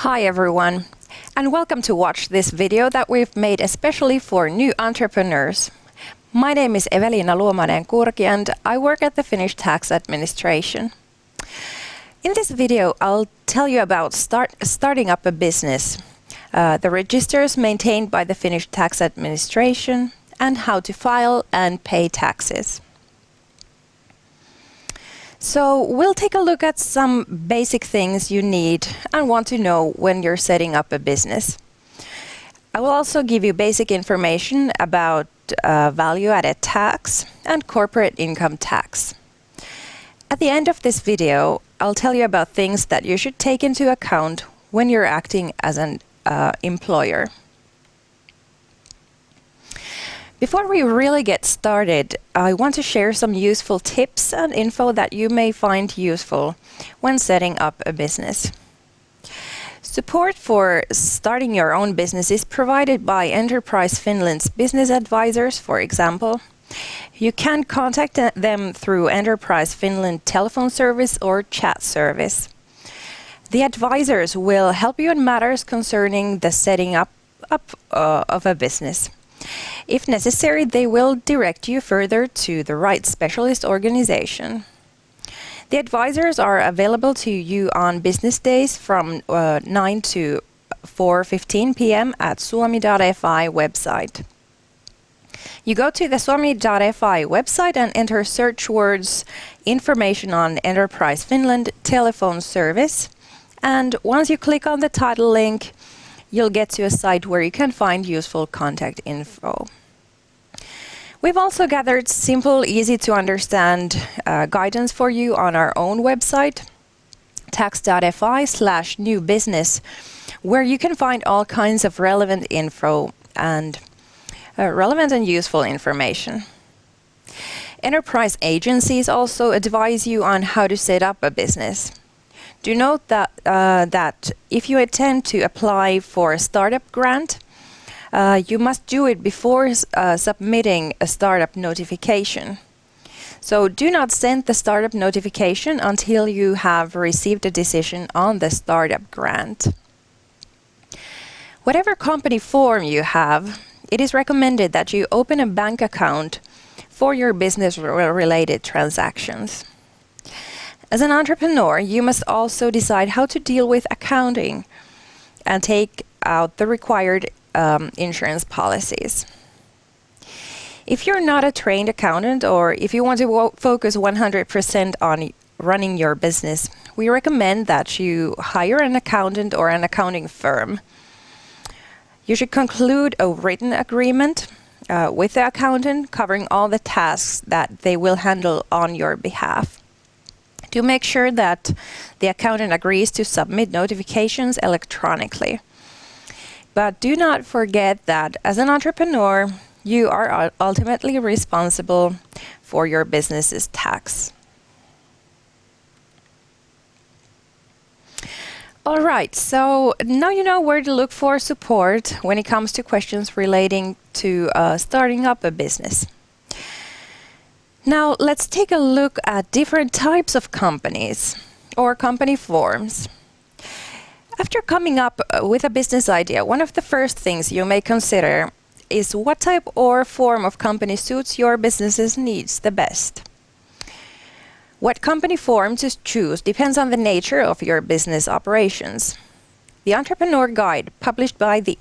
Hi everyone, and welcome to watch this video that we've made especially for new entrepreneurs. My name is Evelina Luomanen-Kurki and I work at the Finnish Tax Administration. In this video, I'll tell you about starting up a business, the registers maintained by the Finnish Tax Administration, and how to file and pay taxes. So we'll take a look at some basic things you need and want to know when you're setting up a business. I will also give you basic information about value-added tax and corporate income tax. At the end of this video, I'll tell you about things that you should take into account when you're acting as an employer. Before we really get started, I want to share some useful tips and info that you may find useful when setting up a business. Support for starting your own business is provided by Enterprise Finland's business advisors, for example. You can contact them through Enterprise Finland telephone service or chat service. The advisors will help you in matters concerning the setting up of a business. If necessary, they will direct you further to the right specialist organization. The advisors are available to you on business days from 9 to 4:15 p.m. at suomi.fi website. You go to the suomi.fi website and enter search words information on Enterprise Finland telephone service. And once you click on the title link, you'll get to a site where you can find useful contact info. We've also gathered simple, easy to understand guidance for you on our own website, tax.fi/new business, where you can find all kinds of relevant info and relevant and useful information. Enterprise agencies also advise you on how to set up a business. Do note that if you intend to apply for a startup grant, you must do it before submitting a startup notification. So do not send the startup notification until you have received a decision on the startup grant. Whatever company form you have, it is recommended that you open a bank account for your business-related transactions. As an entrepreneur, you must also decide how to deal with accounting and take out the required insurance policies. If you're not a trained accountant or if you want to focus 100% on running your business, we recommend that you hire an accountant or an accounting firm. You should conclude a written agreement with the accountant covering all the tasks that they will handle on your behalf. To make sure that the accountant agrees to submit notifications electronically. But do not forget that as an entrepreneur, you are ultimately responsible for your business's tax. All right, so now you know where to look for support when it comes to questions relating to starting up a business. Now let's take a look at different types of companies or company forms. After coming up with a business idea, one of the first things you may consider is what type or form of company suits your business's needs the best. What company form to choose depends on the nature of your business operations. The Entrepreneur Guide, published by the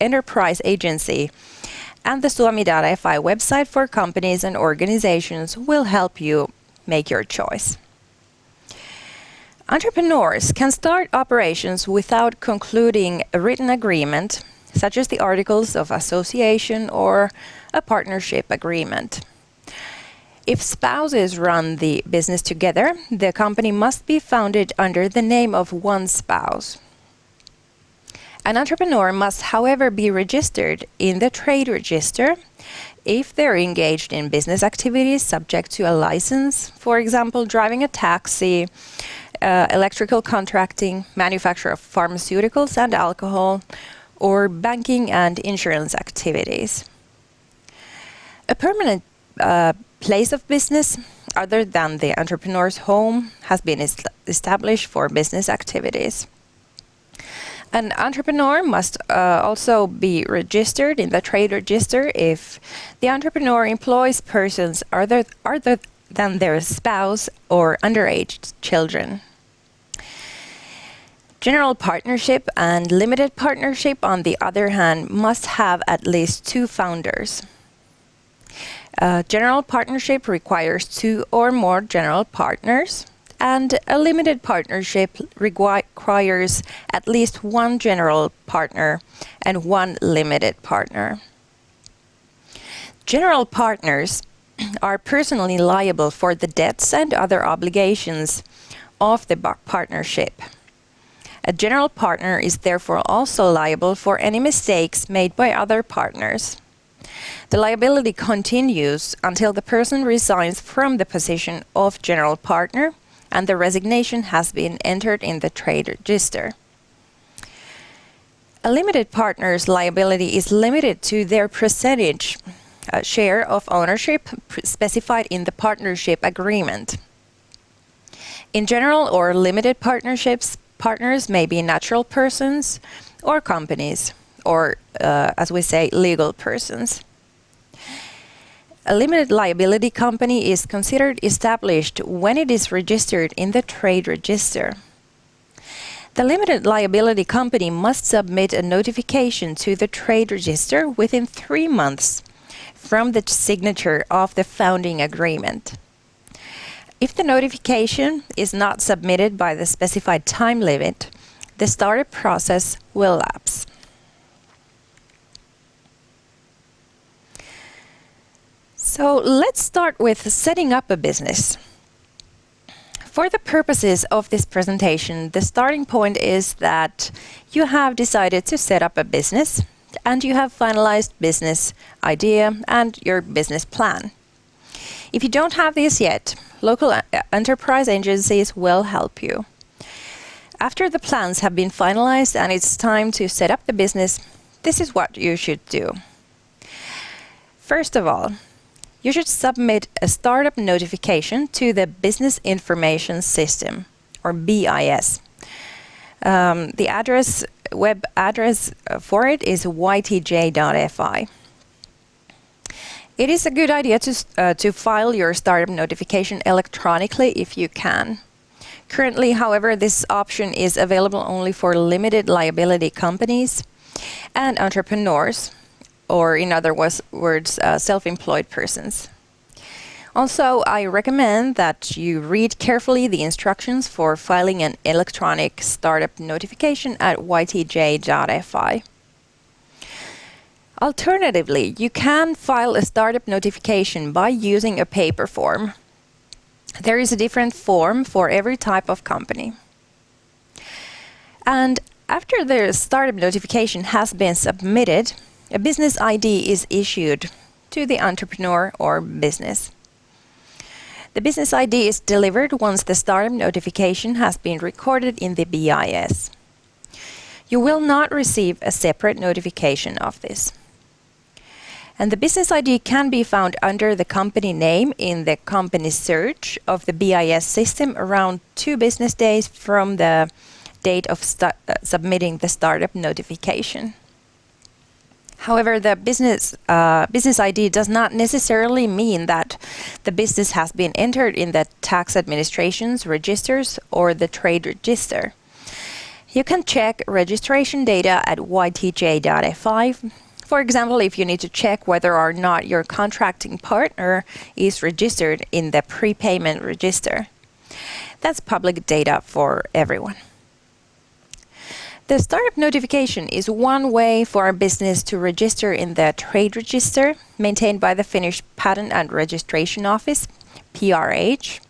Enterprise Agency, and the suomi.fi website for companies and organizations will help you make your choice. Entrepreneurs can start operations without concluding a written agreement, such as the Articles of Association or a partnership agreement. If spouses run the business together, the company must be founded under the name of one spouse. An entrepreneur must, however, be registered in the trade register if they're engaged in business activities subject to a license, for example, driving a taxi, electrical contracting, manufacture of pharmaceuticals and alcohol, or banking and insurance activities. A permanent place of business, other than the entrepreneur's home, has been established for business activities. An entrepreneur must also be registered in the trade register if the entrepreneur employs persons other than their spouse or underage children. General partnership and limited partnership, on the other hand, must have at least 2 founders. General partnership requires 2 or more general partners, and a limited partnership requires at least 1 general partner and 1 limited partner. General partners are personally liable for the debts and other obligations of the partnership. A general partner is therefore also liable for any mistakes made by other partners. The liability continues until the person resigns from the position of general partner and the resignation has been entered in the trade register. A limited partner's liability is limited to their percentage share of ownership specified in the partnership agreement. In general or limited partnerships, partners may be natural persons or companies, or as we say, legal persons. A limited liability company is considered established when it is registered in the trade register. The limited liability company must submit a notification to the trade register within 3 months from the signature of the founding agreement. If the notification is not submitted by the specified time limit, the startup process will lapse. So let's start with setting up a business. For the purposes of this presentation, the starting point is that you have decided to set up a business and you have finalized business idea and your business plan. If you don't have this yet, local enterprise agencies will help you. After the plans have been finalized and it's time to set up the business, this is what you should do. First of all, you should submit a startup notification to the Business Information System, or BIS. The web address for it is ytj.fi. It is a good idea to file your startup notification electronically if you can. Currently, however, this option is available only for limited liability companies and entrepreneurs, or in other words, self-employed persons. Also, I recommend that you read carefully the instructions for filing an electronic startup notification at ytj.fi. Alternatively, you can file a startup notification by using a paper form. There is a different form for every type of company. And after the startup notification has been submitted, a business ID is issued to the entrepreneur or business. The business ID is delivered once the startup notification has been recorded in the BIS. You will not receive a separate notification of this. And the business ID can be found under the company name in the company search of the BIS system around 2 business days from the date of submitting the startup notification. However, the business ID does not necessarily mean that the business has been entered in the tax administration's registers or the trade register. You can check registration data at ytj.fi. For example, if you need to check whether or not your contracting partner is registered in the prepayment register. That's public data for everyone. The startup notification is one way for a business to register in the trade register maintained by the Finnish Patent and Registration Office, PRH,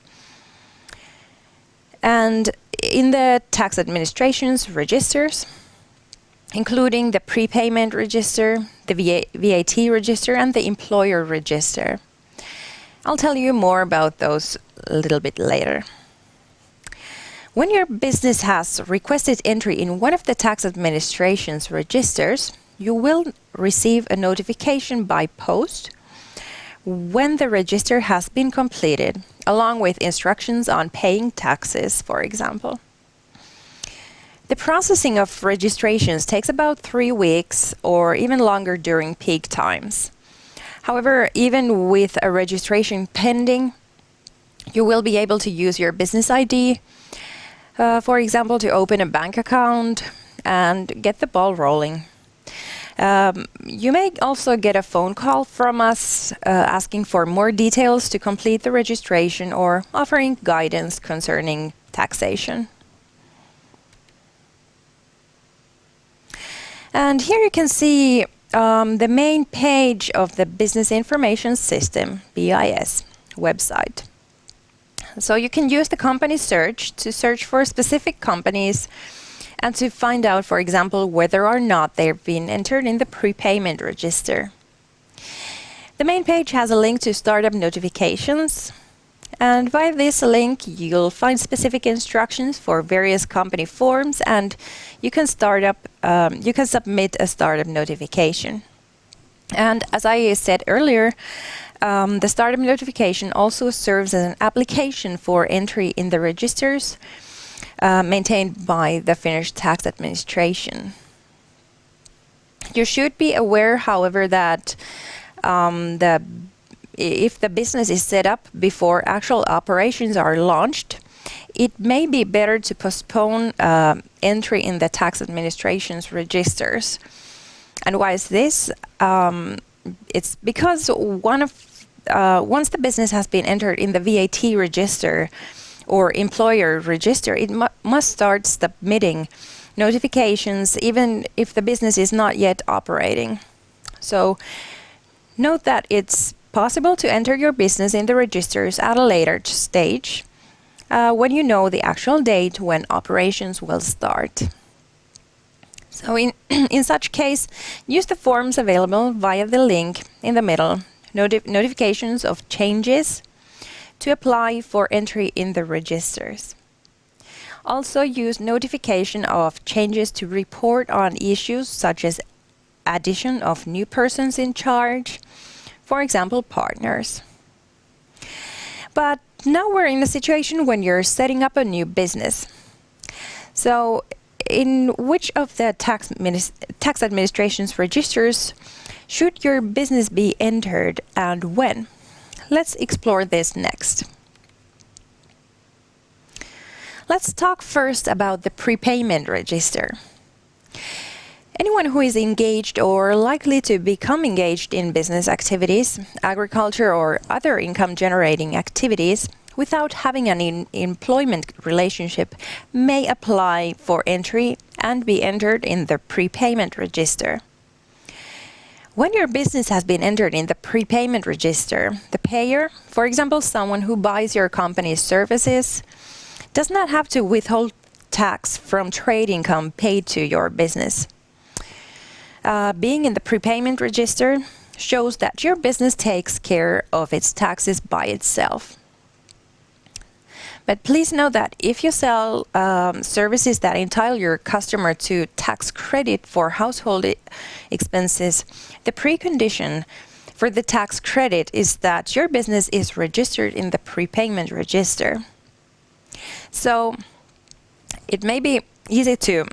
and in the tax administration's registers, including the prepayment register, the VAT register, and the employer register. I'll tell you more about those a little bit later. When your business has requested entry in one of the tax administration's registers, you will receive a notification by post when the register has been completed, along with instructions on paying taxes, for example. The processing of registrations takes about 3 weeks or even longer during peak times. However, even with a registration pending, you will be able to use your business ID, for example, to open a bank account and get the ball rolling. You may also get a phone call from us asking for more details to complete the registration or offering guidance concerning taxation. And here you can see the main page of the Business Information System, BIS, website. So you can use the company search to search for specific companies and to find out, for example, whether or not they've been entered in the prepayment register. The main page has a link to startup notifications, and via this link you'll find specific instructions for various company forms, and you can submit a startup notification. And as I said earlier, the startup notification also serves as an application for entry in the registers maintained by the Finnish Tax Administration. You should be aware, however, that if the business is set up before actual operations are launched, it may be better to postpone entry in the Tax Administration's registers. And why is this? It's because once the business has been entered in the VAT register or employer register, it must start submitting notifications even if the business is not yet operating. So note that it's possible to enter your business in the registers at a later stage when you know the actual date when operations will start. So in such case, use the forms available via the link in the middle, notifications of changes, to apply for entry in the registers. Also use notification of changes to report on issues such as addition of new persons in charge, for example, partners. But now we're in a situation when you're setting up a new business. So in which of the tax administration's registers should your business be entered and when? Let's explore this next. Let's talk first about the prepayment register. Anyone who is engaged or likely to become engaged in business activities, agriculture or other income-generating activities without having an employment relationship may apply for entry and be entered in the prepayment register. When your business has been entered in the prepayment register, the payer, for example, someone who buys your company's services, does not have to withhold tax from trade income paid to your business. Being in the prepayment register shows that your business takes care of its taxes by itself. But please know that if you sell services that entitle your customer to tax credit for household expenses, the precondition for the tax credit is that your business is registered in the prepayment register. So it may be easy to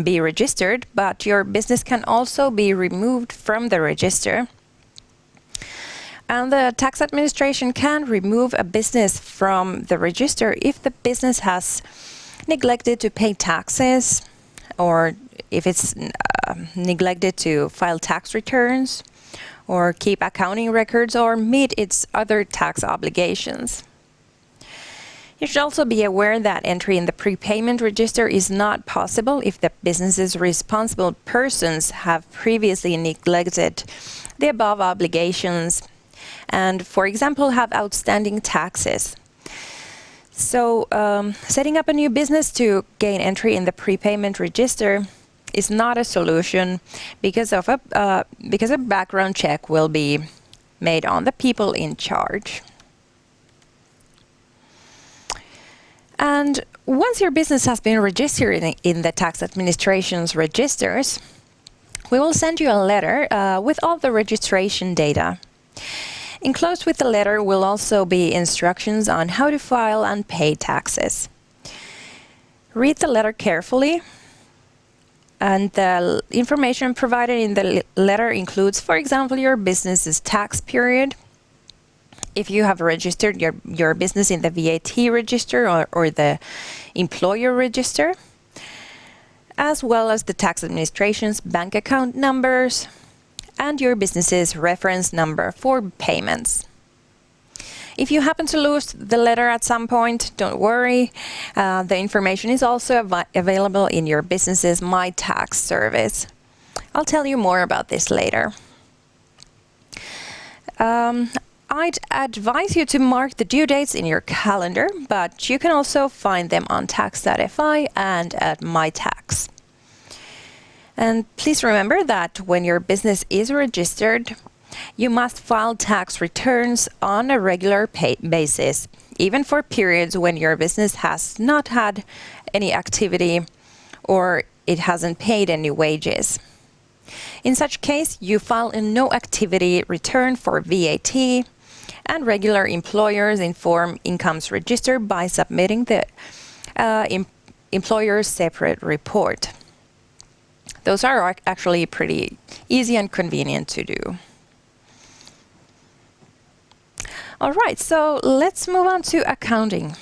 be registered, but your business can also be removed from the register. And the tax administration can remove a business from the register if the business has neglected to pay taxes, or if it's neglected to file tax returns, or keep accounting records, or meet its other tax obligations. You should also be aware that entry in the prepayment register is not possible if the business's responsible persons have previously neglected the above obligations and, for example, have outstanding taxes. So setting up a new business to gain entry in the prepayment register is not a solution because a background check will be made on the people in charge. And once your business has been registered in the tax administration's registers, we will send you a letter with all the registration data. Enclosed with the letter will also be instructions on how to file and pay taxes. Read the letter carefully And the information provided in the letter includes, for example, your business's tax period, if you have registered your business in the VAT register or the employer register, as well as the tax administration's bank account numbers and your business's reference number for payments. If you happen to lose the letter at some point, don't worry. The information is also available in your business's My Tax service. I'll tell you more about this later. I'd advise you to mark the due dates in your calendar, but you can also find them on tax.fi and at My Tax. And please remember that when your business is registered, you must file tax returns on a regular basis, even for periods when your business has not had any activity or it hasn't paid any wages. In such case, you file a no activity return for VAT, and regular employers inform incomes register by submitting the employer's separate report. Those are actually pretty easy and convenient to do. All right, so let's move on to accounting.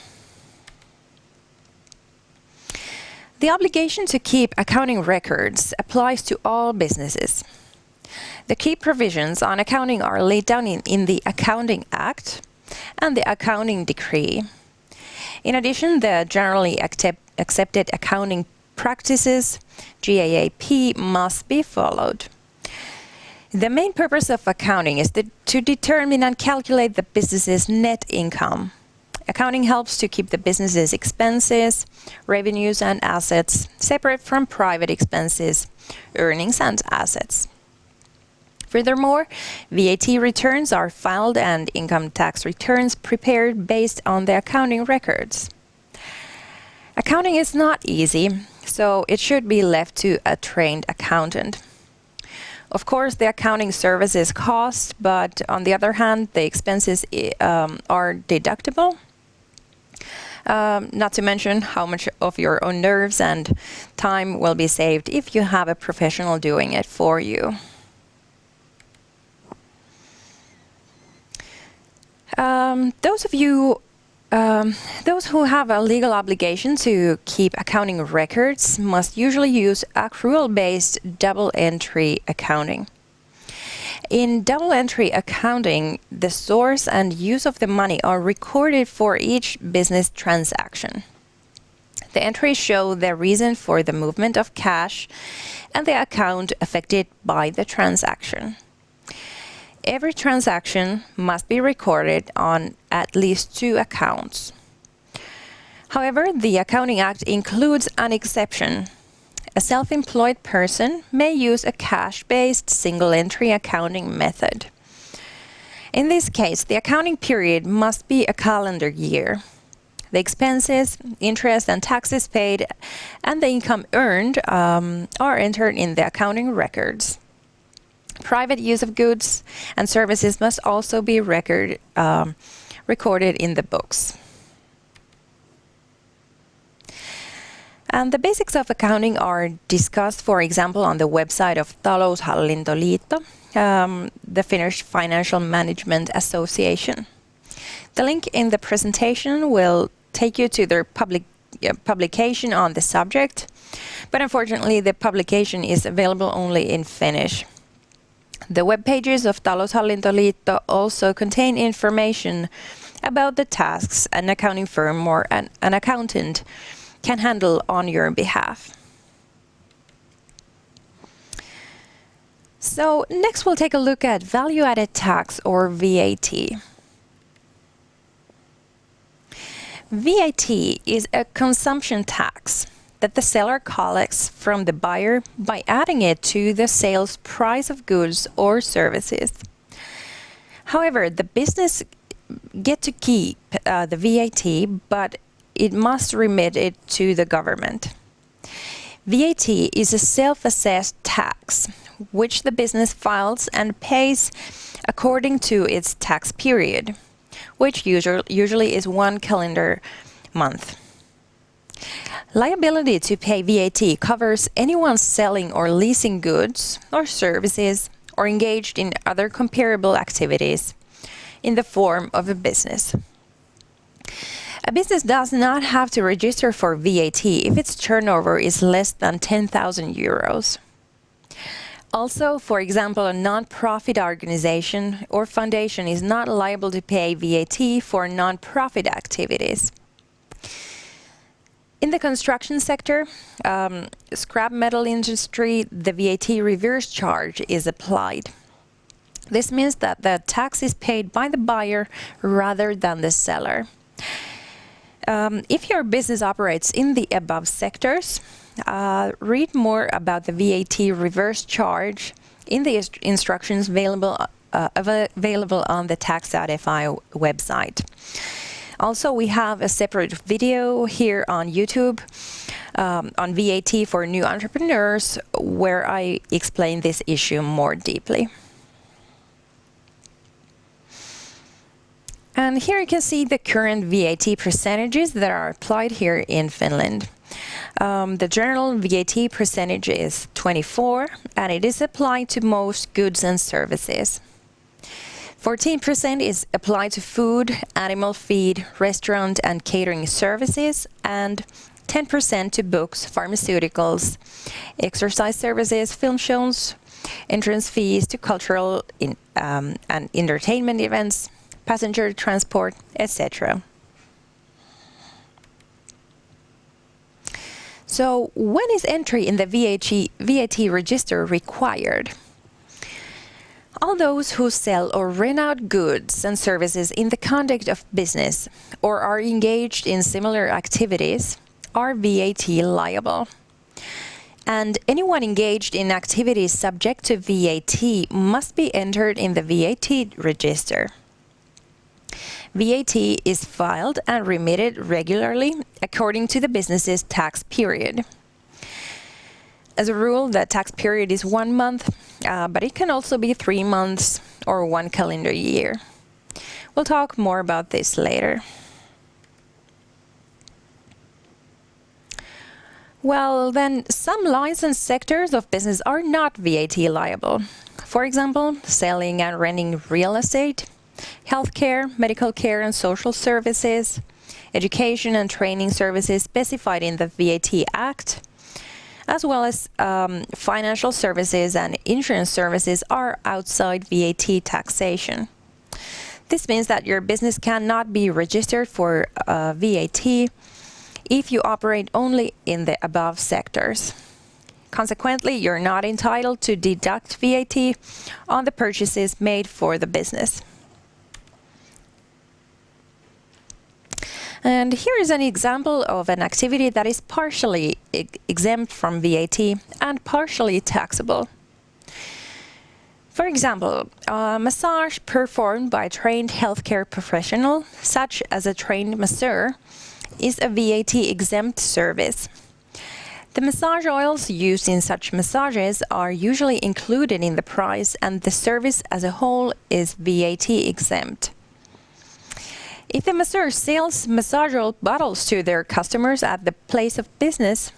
The obligation to keep accounting records applies to all businesses. The key provisions on accounting are laid down in the Accounting Act and the Accounting Decree. In addition, the Generally Accepted Accounting Practices, GAAP, must be followed. The main purpose of accounting is to determine and calculate the business's net income. Accounting helps to keep the business's expenses, revenues, and assets separate from private expenses, earnings, and assets. Furthermore, VAT returns are filed and income tax returns prepared based on the accounting records. Accounting is not easy, so it should be left to a trained accountant. Of course, the accounting services cost, but on the other hand, the expenses are deductible. Not to mention how much of your own nerves and time will be saved if you have a professional doing it for you. Those who have a legal obligation to keep accounting records must usually use accrual-based double-entry accounting. In double-entry accounting, the source and use of the money are recorded for each business transaction. The entries show the reason for the movement of cash and the account affected by the transaction. Every transaction must be recorded on at least 2 accounts. However, the Accounting Act includes an exception. A self-employed person may use a cash-based single-entry accounting method. In this case, the accounting period must be a calendar year. The expenses, interest, and taxes paid, and the income earned are entered in the accounting records. Private use of goods and services must also be recorded in the books. And the basics of accounting are discussed, for example, on the website of Verohallinto, the Finnish Financial Management Association. The link in the presentation will take you to their publication on the subject, but unfortunately the publication is available only in Finnish. The web pages of Verohallinto also contain information about the tasks an accounting firm or an accountant can handle on your behalf. So next we'll take a look at value-added tax, or VAT. VAT is a consumption tax that the seller collects from the buyer by adding it to the sales price of goods or services. However, the business get to keep the VAT, but it must remit it to the government. VAT is a self-assessed tax, which the business files and pays according to its tax period, which usually is 1 calendar month. Liability to pay VAT covers anyone selling or leasing goods or services or engaged in other comparable activities in the form of a business. A business does not have to register for VAT if its turnover is less than 10,000 euros. Also, for example, a non-profit organization or foundation is not liable to pay VAT for non-profit activities. In the construction sector, scrap metal industry, the VAT reverse charge is applied. This means that the tax is paid by the buyer rather than the seller. If your business operates in the above sectors, read more about the VAT reverse charge in the instructions available on the tax.fi website. Also, we have a separate video here on YouTube on VAT for new entrepreneurs, where I explain this issue more deeply. And here you can see the current VAT percentages that are applied here in Finland. The general VAT percentage is 24, and it is applied to most goods and services. 14% is applied to food, animal feed, restaurant and catering services, and 10% to books, pharmaceuticals, exercise services, film shows, entrance fees to cultural and entertainment events, passenger transport, etc. So, when is entry in the VAT register required? All those who sell or rent out goods and services in the conduct of business or are engaged in similar activities are VAT liable. And anyone engaged in activities subject to VAT must be entered in the VAT register. VAT is filed and remitted regularly according to the business's tax period. As a rule, the tax period is 1 month, but it can also be 3 months or 1 calendar year. We'll talk more about this later. Well, then, some licensed sectors of business are not VAT liable. For example, selling and renting real estate, healthcare, medical care and social services, education and training services specified in the VAT Act, as well as financial services and insurance services are outside VAT taxation. This means that your business cannot be registered for VAT if you operate only in the above sectors. Consequently, you're not entitled to deduct VAT on the purchases made for the business. And here is an example of an activity that is partially exempt from VAT and partially taxable. For example, a massage performed by a trained healthcare professional, such as a trained masseur, is a VAT-exempt service. The massage oils used in such massages are usually included in the price, and the service as a whole is VAT-exempt. If the masseur sells massage oil bottles to their customers at the place of business,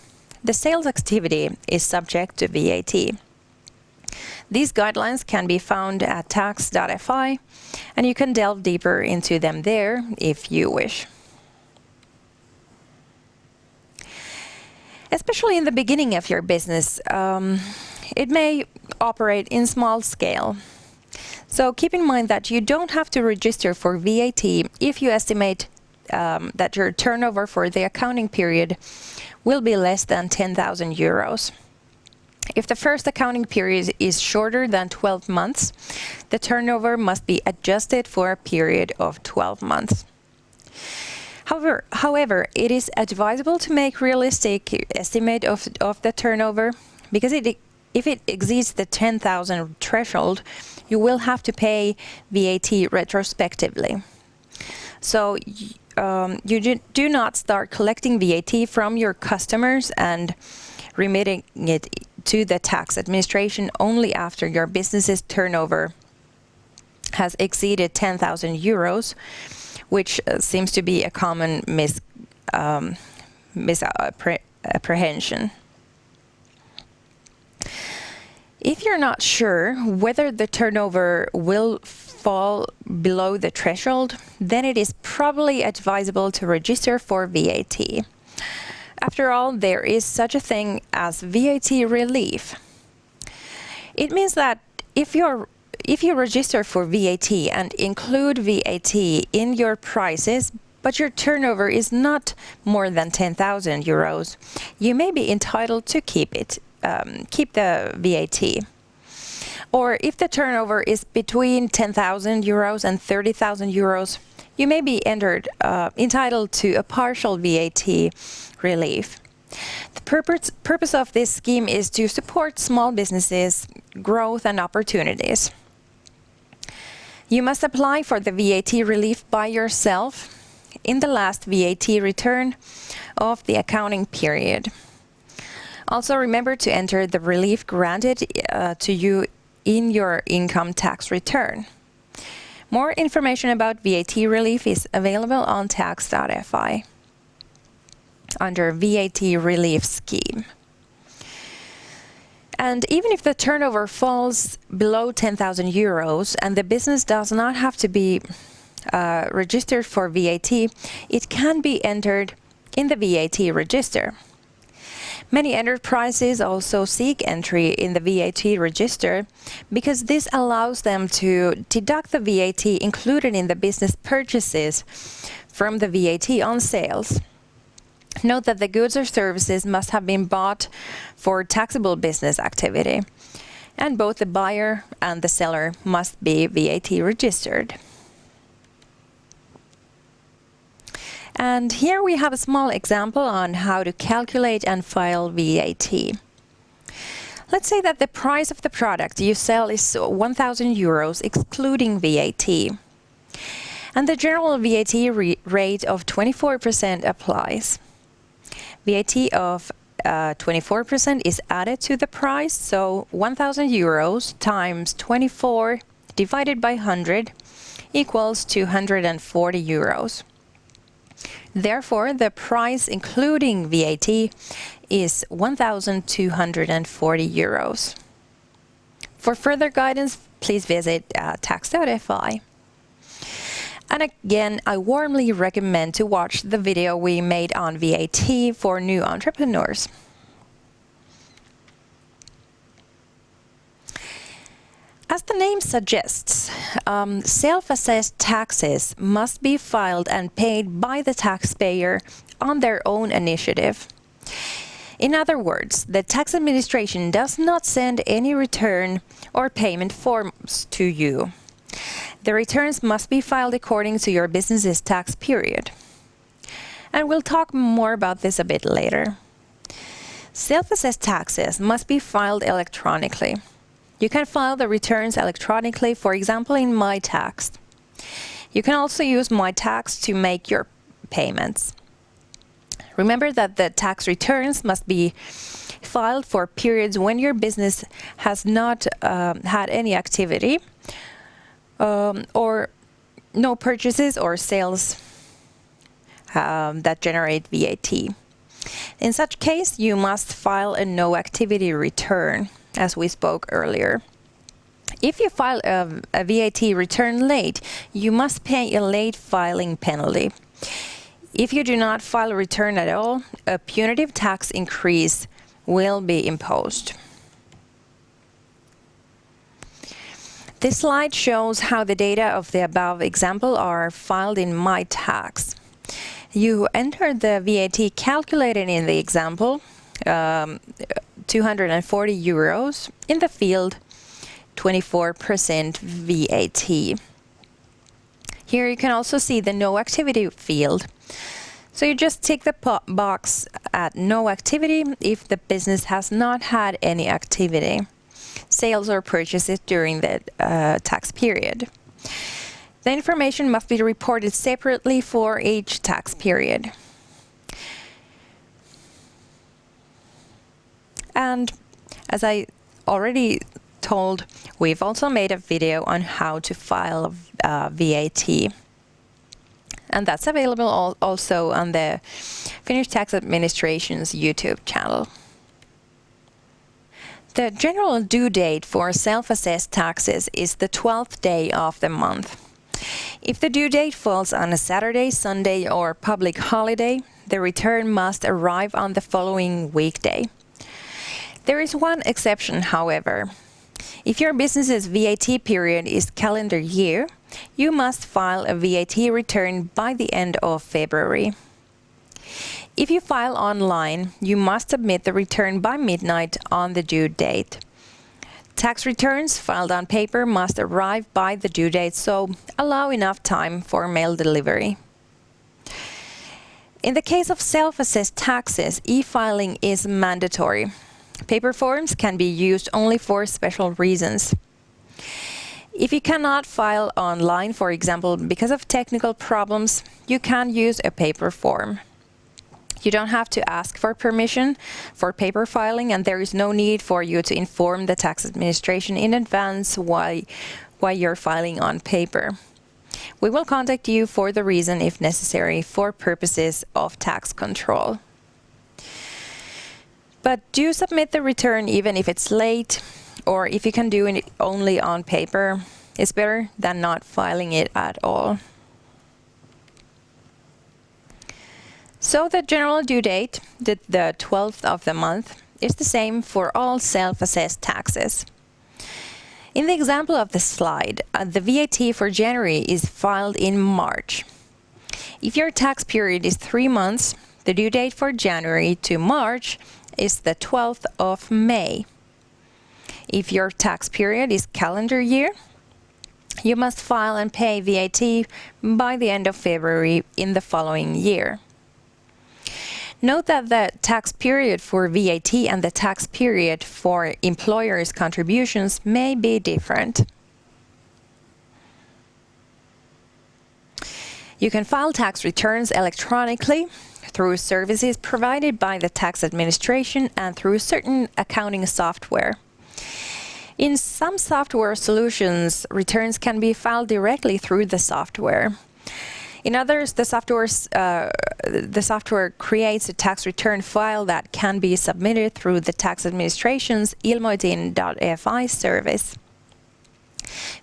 the sales activity is subject to VAT. These guidelines can be found at tax.fi, and you can delve deeper into them there if you wish. Especially in the beginning of your business, it may operate in small scale. So keep in mind that you don't have to register for VAT if you estimate that your turnover for the accounting period will be less than 10,000 euros. If the first accounting period is shorter than 12 months, the turnover must be adjusted for a period of 12 months. However, it is advisable to make realistic estimate of the turnover, because if it exceeds the 10,000 threshold, you will have to pay VAT retrospectively. So you do not start collecting VAT from your customers and remitting it to the tax administration only after your business's turnover has exceeded 10,000 euros, which seems to be a common misapprehension. If you're not sure whether the turnover will fall below the threshold, then it is probably advisable to register for VAT. After all, there is such a thing as VAT relief. It means that if you register for VAT and include VAT in your prices, but your turnover is not more than 10,000 euros, you may be entitled to keep the VAT. Or if the turnover is between 10,000 euros and 30,000 euros, you may be entitled to a partial VAT relief. The purpose of this scheme is to support small businesses, growth and opportunities. You must apply for the VAT relief by yourself in the last VAT return of the accounting period. Also remember to enter the relief granted to you in your income tax return. More information about VAT relief is available on tax.fi under VAT relief scheme. And even if the turnover falls below 10,000 euros and the business does not have to be registered for VAT, it can be entered in the VAT register. Many enterprises also seek entry in the VAT register because this allows them to deduct the VAT included in the business purchases from the VAT on sales. Note that the goods or services must have been bought for taxable business activity, and both the buyer and the seller must be VAT registered. And here we have a small example on how to calculate and file VAT. Let's say that the price of the product you sell is 1,000 euros excluding VAT. And the general VAT rate of 24% applies. VAT of 24% is added to the price, so 1,000 euros times 24 divided by 100 equals 240 euros. Therefore, the price including VAT is 1,240 euros. For further guidance, please visit tax.fi. And again, I warmly recommend to watch the video we made on VAT for new entrepreneurs. As the name suggests, self-assessed taxes must be filed and paid by the taxpayer on their own initiative. In other words, the tax administration does not send any return or payment forms to you. The returns must be filed according to your business's tax period. And we'll talk more about this a bit later. Self-assessed taxes must be filed electronically. You can file the returns electronically, for example, in MyTax. You can also use MyTax to make your payments. Remember that the tax returns must be filed for periods when your business has not had any activity or no purchases or sales that generate VAT. In such case, you must file a no activity return, as we spoke earlier. If you file a VAT return late, you must pay a late filing penalty. If you do not file a return at all, a punitive tax increase will be imposed. This slide shows how the data of the above example are filed in MyTax. You enter the VAT calculated in the example, 240 euros, in the field 24% VAT. Here you can also see the no activity field. So you just tick the box at no activity if the business has not had any activity, sales or purchases during the tax period. The information must be reported separately for each tax period. And as I already told, we've also made a video on how to file VAT. and that's available also on the Finnish Tax Administration's YouTube channel. The general due date for self-assessed taxes is the 12th day of the month. If the due date falls on a Saturday, Sunday, or public holiday, the return must arrive on the following weekday. There is one exception, however. If your business's VAT period is calendar year, you must file a VAT return by the end of February. If you file online, you must submit the return by midnight on the due date. Tax returns filed on paper must arrive by the due date, so allow enough time for mail delivery. In the case of self-assessed taxes, e-filing is mandatory. Paper forms can be used only for special reasons. If you cannot file online, for example, because of technical problems, you can use a paper form. You don't have to ask for permission for paper filing, and there is no need for you to inform the tax administration in advance why you're filing on paper. We will contact you for the reason if necessary for purposes of tax control. But do submit the return even if it's late, or if you can do it only on paper. It's better than not filing it at all. So the general due date, the 12th of the month, is the same for all self-assessed taxes. In the example of the slide, the VAT for January is filed in March. If your tax period is 3 months, the due date for January to March is the 12th of May. If your tax period is calendar year, you must file and pay VAT by the end of February in the following year. Note that the tax period for VAT and the tax period for employers' contributions may be different. You can file tax returns electronically through services provided by the tax administration and through certain accounting software. In some software solutions, returns can be filed directly through the software. In others, the software creates a tax return file that can be submitted through the tax administration's ilmoitin.fi service.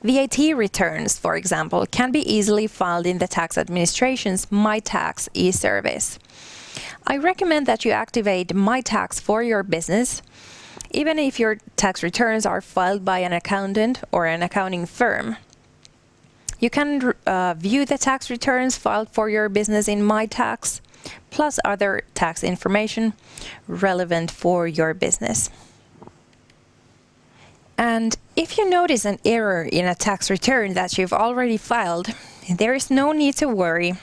VAT returns, for example, can be easily filed in the tax administration's MyTax e-service. I recommend that you activate MyTax for your business, even if your tax returns are filed by an accountant or an accounting firm. You can view the tax returns filed for your business in MyTax, plus other tax information relevant for your business. And if you notice an error in a tax return that you've already filed, there is no need to worry.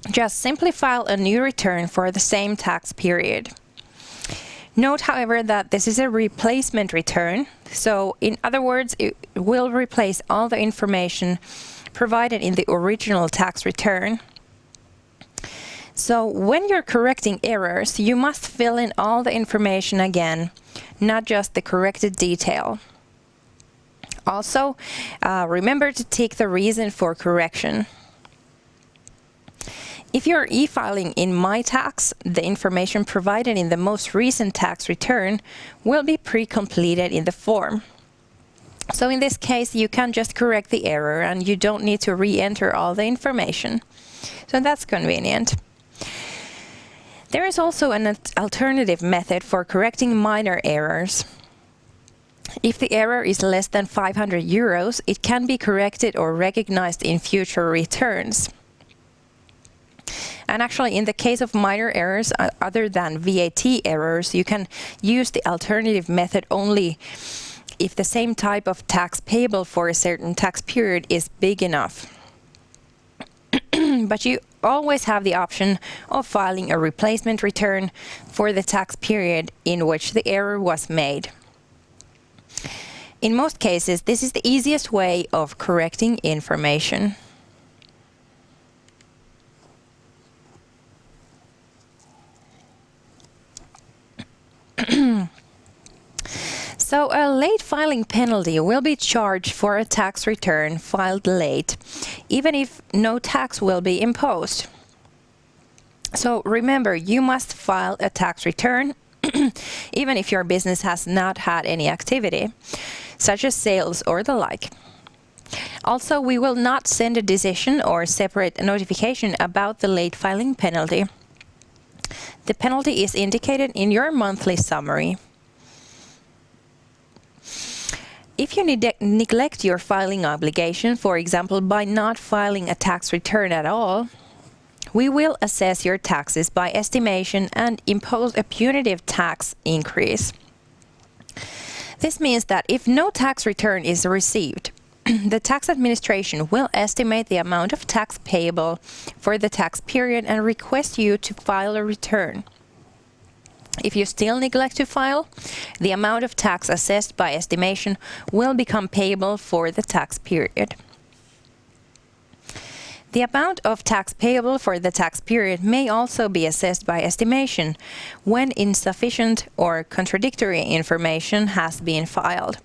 Just simply file a new return for the same tax period. Note, however, that this is a replacement return. So, in other words, it will replace all the information provided in the original tax return. So, when you're correcting errors, you must fill in all the information again, not just the corrected detail. Also, remember to tick the reason for correction. If you're e-filing in MyTax, the information provided in the most recent tax return will be pre-completed in the form. So in this case, you can just correct the error and you don't need to re-enter all the information. So that's convenient. There is also an alternative method for correcting minor errors. If the error is less than 500 euros, it can be corrected or recognized in future returns. And actually, in the case of minor errors other than VAT errors, you can use the alternative method only if the same type of tax payable for a certain tax period is big enough. But you always have the option of filing a replacement return for the tax period in which the error was made. In most cases, this is the easiest way of correcting information. So a late filing penalty will be charged for a tax return filed late, even if no tax will be imposed. So remember, you must file a tax return even if your business has not had any activity, such as sales or the like. Also, we will not send a decision or separate notification about the late filing penalty. The penalty is indicated in your monthly summary. If you neglect your filing obligation, for example, by not filing a tax return at all, we will assess your taxes by estimation and impose a punitive tax increase. This means that if no tax return is received, the tax administration will estimate the amount of tax payable for the tax period and request you to file a return. If you still neglect to file, the amount of tax assessed by estimation will become payable for the tax period. The amount of tax payable for the tax period may also be assessed by estimation when insufficient or contradictory information has been filed.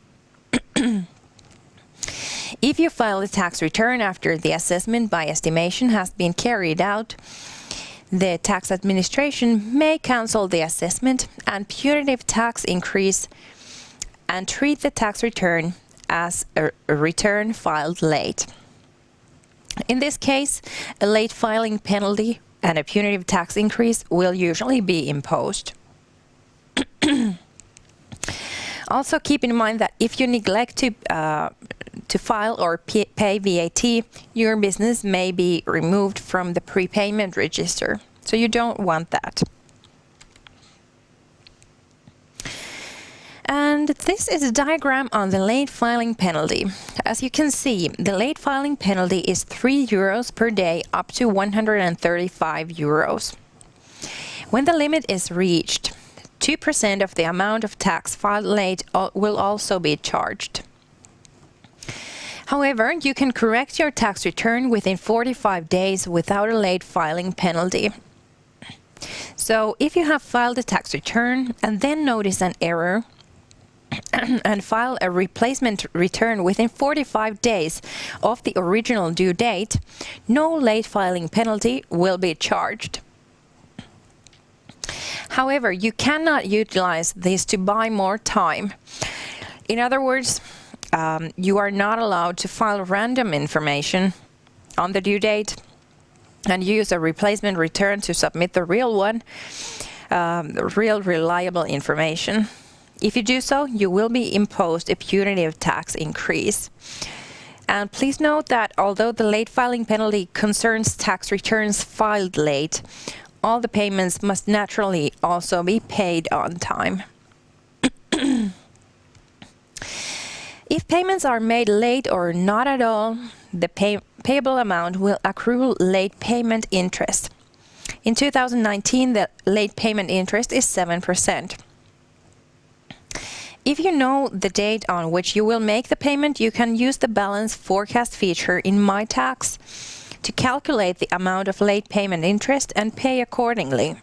If you file a tax return after the assessment by estimation has been carried out, the tax administration may cancel the assessment and punitive tax increase and treat the tax return as a return filed late. In this case, a late filing penalty and a punitive tax increase will usually be imposed. Also keep in mind that if you neglect to file or pay VAT, your business may be removed from the prepayment register. So you don't want that. And this is a diagram on the late filing penalty. As you can see, the late filing penalty is €3 per day up to €135. When the limit is reached, 2% of the amount of tax filed late will also be charged. However, you can correct your tax return within 45 days without a late filing penalty. So if you have filed a tax return and then notice an error, and file a replacement return within 45 days of the original due date, no late filing penalty will be charged. However, you cannot utilize this to buy more time. In other words, you are not allowed to file random information on the due date and use a replacement return to submit the real one, real reliable information. If you do so, you will be imposed a punitive tax increase. And please note that although the late filing penalty concerns tax returns filed late, all the payments must naturally also be paid on time. If payments are made late or not at all, the payable amount will accrue late payment interest. In 2019, the late payment interest is 7%. If you know the date on which you will make the payment, you can use the balance forecast feature in MyTax to calculate the amount of late payment interest and pay accordingly.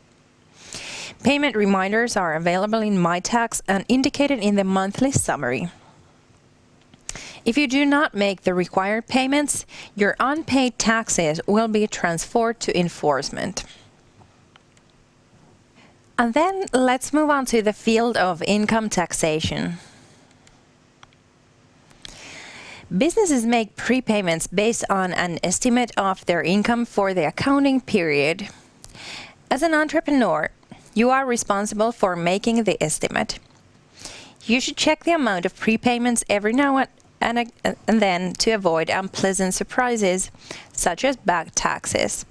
Payment reminders are available in MyTax and indicated in the monthly summary. If you do not make the required payments, your unpaid taxes will be transferred to enforcement. And then let's move on to the field of income taxation. Businesses make prepayments based on an estimate of their income for the accounting period. As an entrepreneur, you are responsible for making the estimate. You should check the amount of prepayments every now and then to avoid unpleasant surprises, such as back taxes.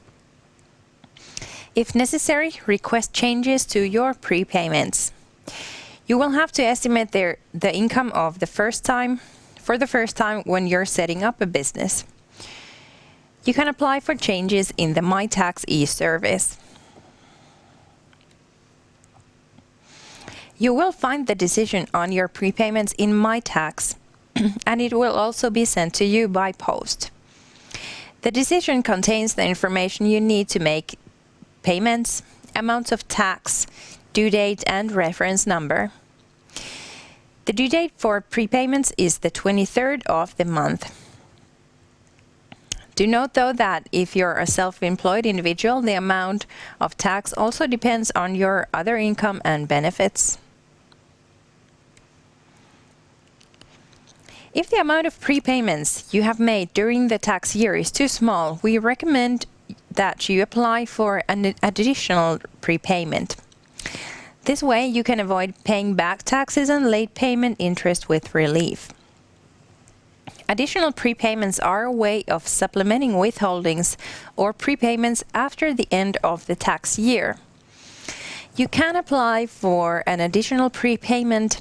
If necessary, request changes to your prepayments. You will have to estimate the income of for the first time when you're setting up a business. You can apply for changes in the MyTax e-service. You will find the decision on your prepayments in MyTax, and it will also be sent to you by post. The decision contains the information you need to make payments, amounts of tax, due date, and reference number. The due date for prepayments is the 23rd of the month. Do note though that if you're a self-employed individual, the amount of tax also depends on your other income and benefits. If the amount of prepayments you have made during the tax year is too small, we recommend that you apply for an additional prepayment. This way you can avoid paying back taxes and late payment interest with relief. Additional prepayments are a way of supplementing withholdings or prepayments after the end of the tax year. You can apply for an additional prepayment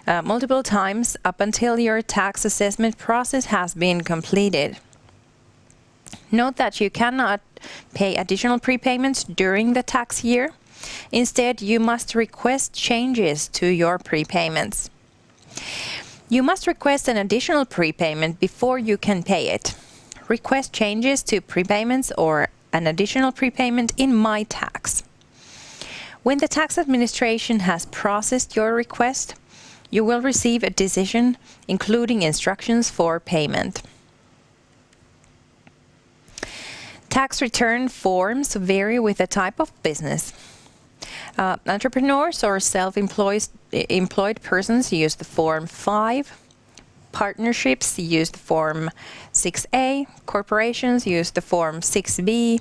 multiple times up until your tax assessment process has been completed. Note that you cannot pay additional prepayments during the tax year. Instead, you must request changes to your prepayments. You must request an additional prepayment before you can pay it. Request changes to prepayments or an additional prepayment in My Tax. When the tax administration has processed your request, you will receive a decision including instructions for payment. Tax return forms vary with the type of business. Entrepreneurs or self-employed persons use the Form 5. Partnerships use the Form 6A. Corporations use the Form 6B.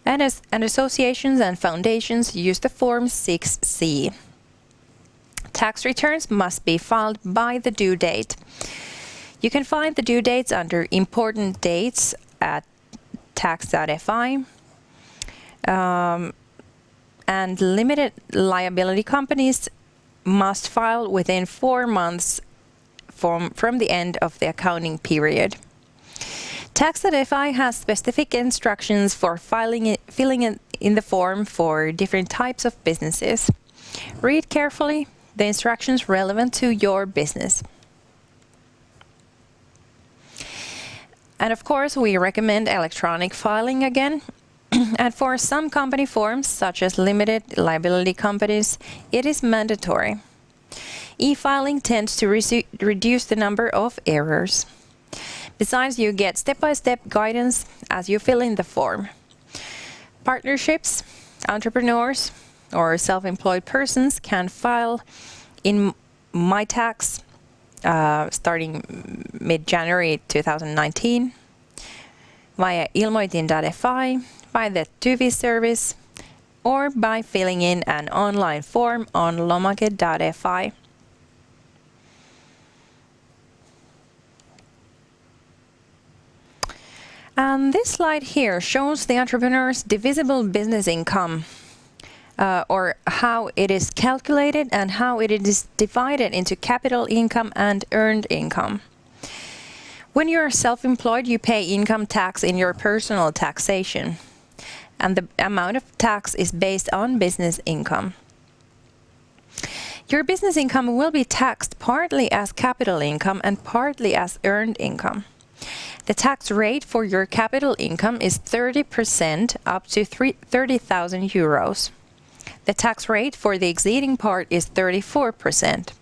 And associations and foundations use the Form 6C. Tax returns must be filed by the due date. You can find the due dates under Important Dates at tax.fi. And limited liability companies must file within 4 months from the end of the accounting period. Tax.fi has specific instructions for filling in the form for different types of businesses. Read carefully the instructions relevant to your business. And of course, we recommend electronic filing again. And for some company forms, such as limited liability companies, it is mandatory. E-filing tends to reduce the number of errors. Besides, you get step-by-step guidance as you fill in the form. Partnerships, entrepreneurs, or self-employed persons can file in My Tax starting mid-January 2019 via ilmoitin.fi, by the Tuvi service, or by filling in an online form on lomake.fi. And this slide here shows the entrepreneur's divisible business income, or how it is calculated and how it is divided into capital income and earned income. When you're self-employed, you pay income tax in your personal taxation, and the amount of tax is based on business income. Your business income will be taxed partly as capital income and partly as earned income. The tax rate for your capital income is 30% up to 30,000 euros. The tax rate for the exceeding part is 34%.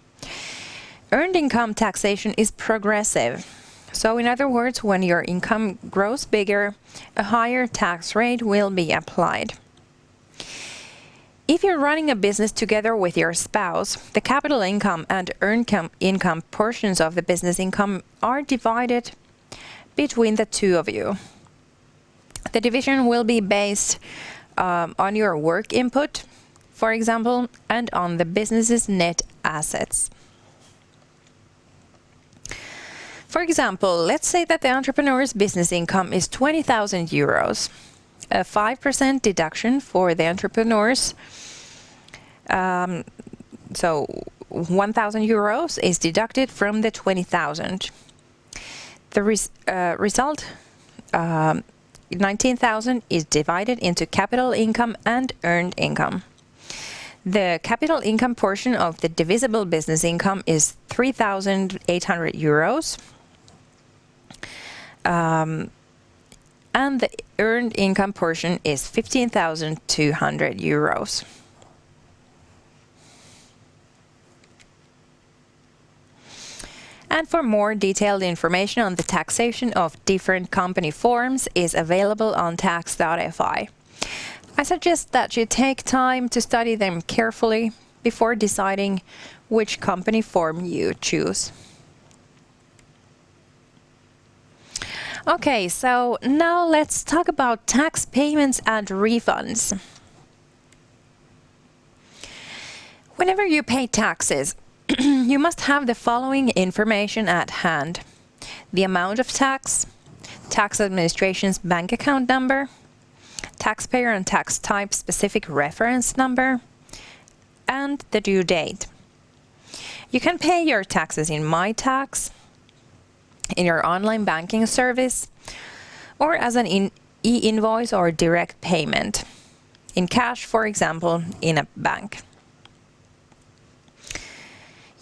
Earned income taxation is progressive. So in other words, when your income grows bigger, a higher tax rate will be applied. If you're running a business together with your spouse, the capital income and earned income portions of the business income are divided between the two of you. The division will be based on your work input, for example, and on the business's net assets. For example, let's say that the entrepreneur's business income is 20,000 euros. A 5% deduction for the entrepreneurs, so 1,000 euros is deducted from the 20,000. The result, 19,000 is divided into capital income and earned income. The capital income portion of the divisible business income is 3,800 euros. And the earned income portion is 15,200 euros. And for more detailed information on the taxation of different company forms is available on tax.fi. I suggest that you take time to study them carefully before deciding which company form you choose. Okay, so now let's talk about tax payments and refunds. Whenever you pay taxes, you must have the following information at hand: the amount of tax, tax administration's bank account number, taxpayer and tax type specific reference number, and the due date. You can pay your taxes in My Tax, in your online banking service, or as an e-invoice or direct payment, in cash, for example, in a bank.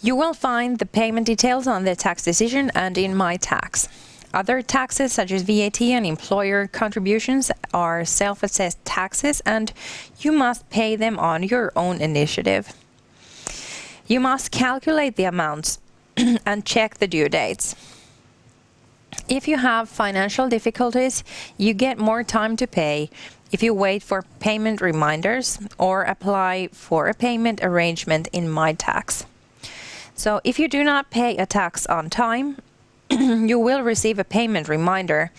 You will find the payment details on the tax decision and in My Tax. Other taxes such as VAT and employer contributions are self-assessed taxes, and you must pay them on your own initiative. You must calculate the amounts and check the due dates. If you have financial difficulties, you get more time to pay if you wait for payment reminders or apply for a payment arrangement in My Tax. So if you do not pay a tax on time, you will receive a payment reminder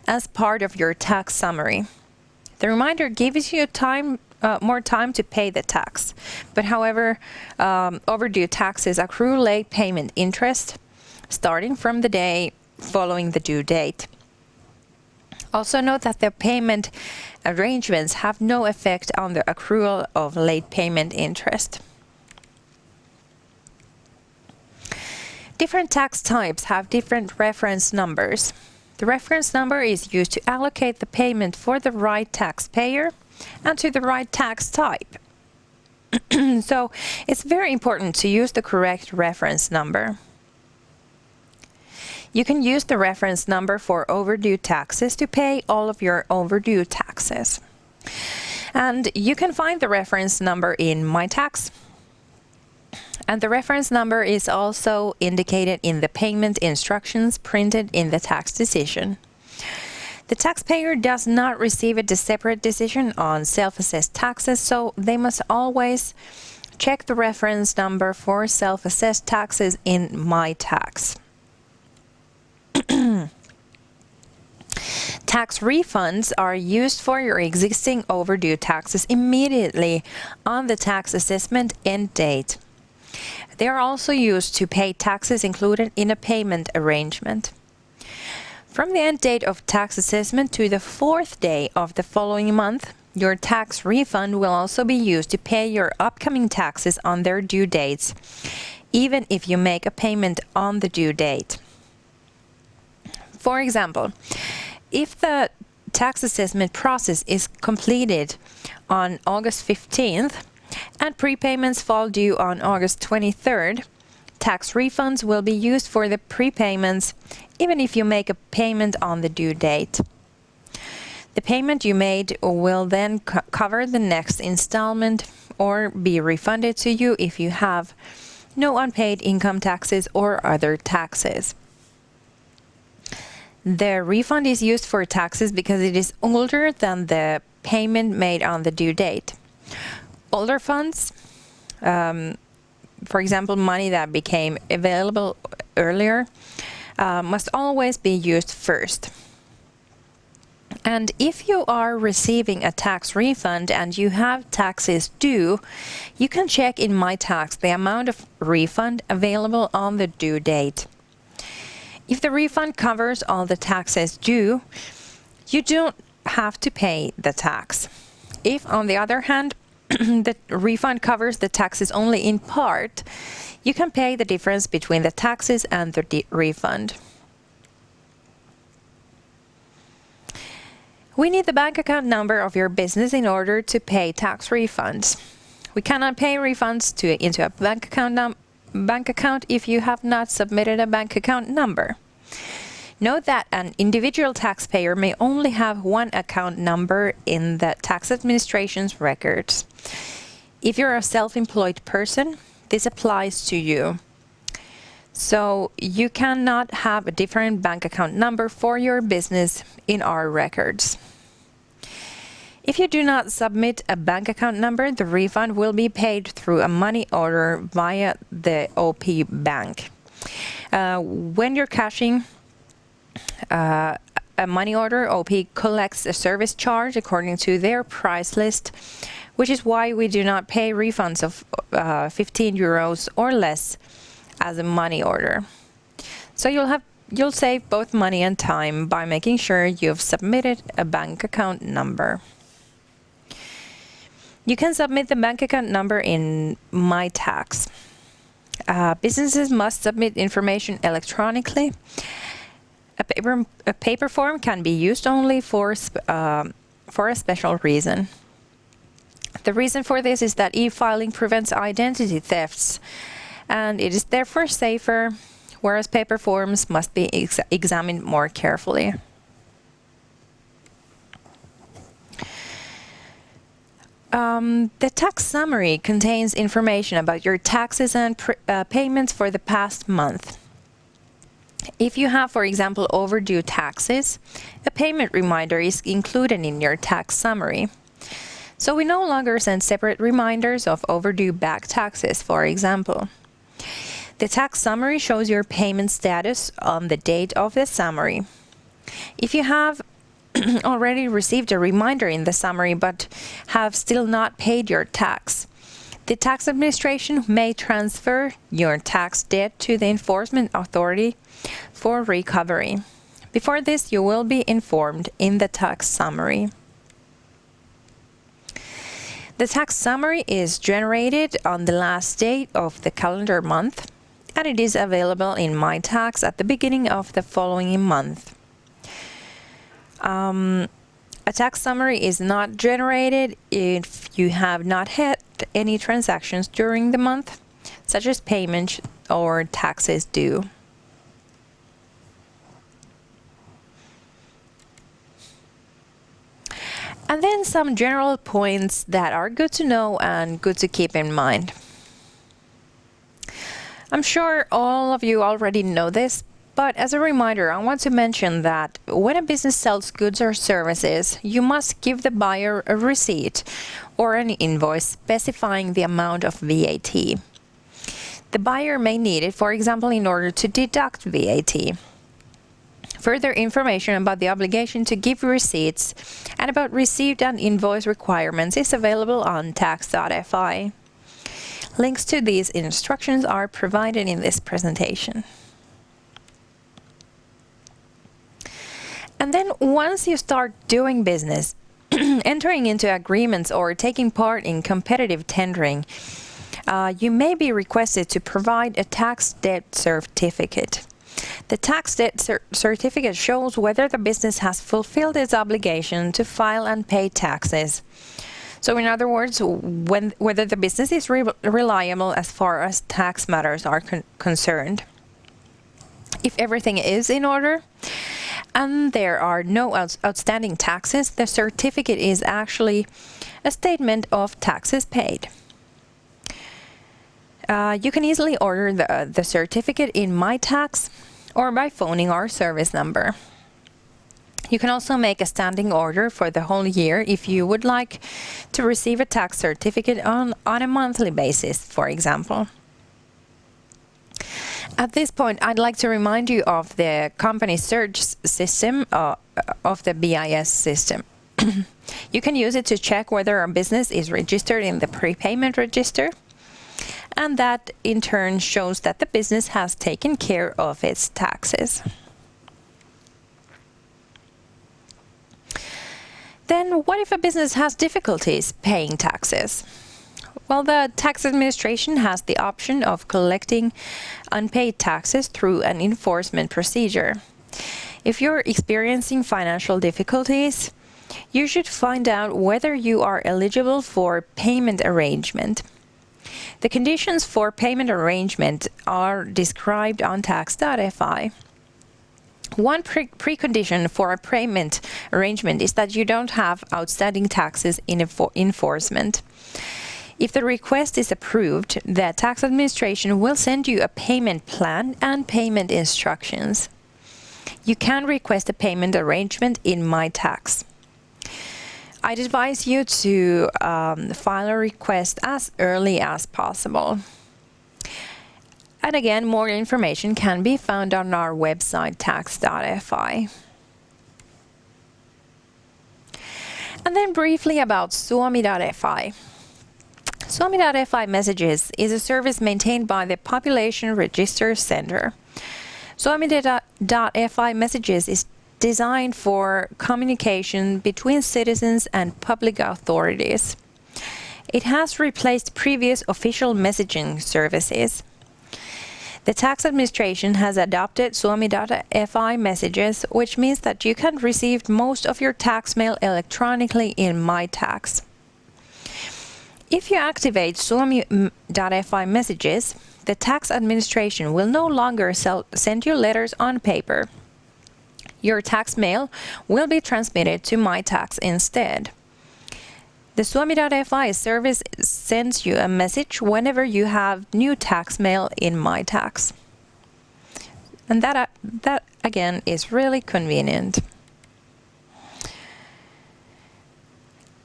as part of your tax summary. The reminder gives you more time to pay the tax, but however, overdue taxes accrue late payment interest starting from the day following the due date. Also note that the payment arrangements have no effect on the accrual of late payment interest. Different tax types have different reference numbers. The reference number is used to allocate the payment for the right taxpayer and to the right tax type. So it's very important to use the correct reference number. You can use the reference number for overdue taxes to pay all of your overdue taxes. And you can find the reference number in My Tax. And the reference number is also indicated in the payment instructions printed in the tax decision. The taxpayer does not receive a separate decision on self-assessed taxes, so they must always check the reference number for self-assessed taxes in My Tax. Tax refunds are used for your existing overdue taxes immediately on the tax assessment end date. They are also used to pay taxes included in a payment arrangement. From the end date of tax assessment to the 4th day of the following month, your tax refund will also be used to pay your upcoming taxes on their due dates, even if you make a payment on the due date. For example, if the tax assessment process is completed on August 15th, and prepayments fall due on August 23rd, tax refunds will be used for the prepayments even if you make a payment on the due date. The payment you made will then cover the next installment or be refunded to you if you have no unpaid income taxes or other taxes. The refund is used for taxes because it is older than the payment made on the due date. Older funds, for example, money that became available earlier, must always be used first. And if you are receiving a tax refund and you have taxes due, you can check in My Tax the amount of refund available on the due date. If the refund covers all the taxes due, you don't have to pay the tax. If, on the other hand, the refund covers the taxes only in part, you can pay the difference between the taxes and the refund. We need the bank account number of your business in order to pay tax refunds. We cannot pay refunds into a bank account if you have not submitted a bank account number. Note that an individual taxpayer may only have one account number in the tax administration's records. If you're a self-employed person, this applies to you. So you cannot have a different bank account number for your business in our records. If you do not submit a bank account number, the refund will be paid through a money order via the OP bank. When you're cashing a money order, OP collects a service charge according to their price list, which is why we do not pay refunds of 15 euros or less as a money order. So you'll save both money and time by making sure you've submitted a bank account number. You can submit the bank account number in My Tax. Businesses must submit information electronically. A paper form can be used only for a special reason. The reason for this is that e-filing prevents identity thefts, and it is therefore safer, whereas paper forms must be examined more carefully. The tax summary contains information about your taxes and payments for the past month. If you have, for example, overdue taxes, a payment reminder is included in your tax summary. So we no longer send separate reminders of overdue back taxes, for example. The tax summary shows your payment status on the date of the summary. If you have already received a reminder in the summary but have still not paid your tax, the tax administration may transfer your tax debt to the enforcement authority for recovery. Before this, you will be informed in the tax summary. The tax summary is generated on the last date of the calendar month, and it is available in My Tax at the beginning of the following month. A tax summary is not generated if you have not had any transactions during the month, such as payments or taxes due. And then some general points that are good to know and good to keep in mind. I'm sure all of you already know this, but as a reminder, I want to mention that when a business sells goods or services, you must give the buyer a receipt or an invoice specifying the amount of VAT. The buyer may need it, for example, in order to deduct VAT. Further information about the obligation to give receipts and about receipt and invoice requirements is available on tax.fi. Links to these instructions are provided in this presentation. And then once you start doing business, entering into agreements or taking part in competitive tendering, you may be requested to provide a tax debt certificate. The tax debt certificate shows whether the business has fulfilled its obligation to file and pay taxes. So in other words, whether the business is reliable as far as tax matters are concerned. If everything is in order, and there are no outstanding taxes, the certificate is actually a statement of taxes paid. You can easily order the certificate in My Tax or by phoning our service number. You can also make a standing order for the whole year if you would like to receive a tax certificate on a monthly basis, for example. At this point, I'd like to remind you of the company search system of the BIS system. You can use it to check whether a business is registered in the prepayment register, and that in turn shows that the business has taken care of its taxes. Then what if a business has difficulties paying taxes? Well, the tax administration has the option of collecting unpaid taxes through an enforcement procedure. If you're experiencing financial difficulties, you should find out whether you are eligible for payment arrangement. The conditions for payment arrangement are described on tax.fi. One precondition for a payment arrangement is that you don't have outstanding taxes in enforcement. If the request is approved, the tax administration will send you a payment plan and payment instructions. You can request a payment arrangement in My Tax. I'd advise you to file a request as early as possible. And again, more information can be found on our website, tax.fi. And then briefly about Suomi.fi. Suomi.fi Messages is a service maintained by the Population Register Center. Suomi.fi Messages is designed for communication between citizens and public authorities. It has replaced previous official messaging services. The tax administration has adopted Suomi.fi Messages, which means that you can receive most of your tax mail electronically in My Tax. If you activate Suomi.fi Messages, the tax administration will no longer send you letters on paper. Your tax mail will be transmitted to My Tax instead. The Suomi.fi service sends you a message whenever you have new tax mail in My Tax. And that again is really convenient.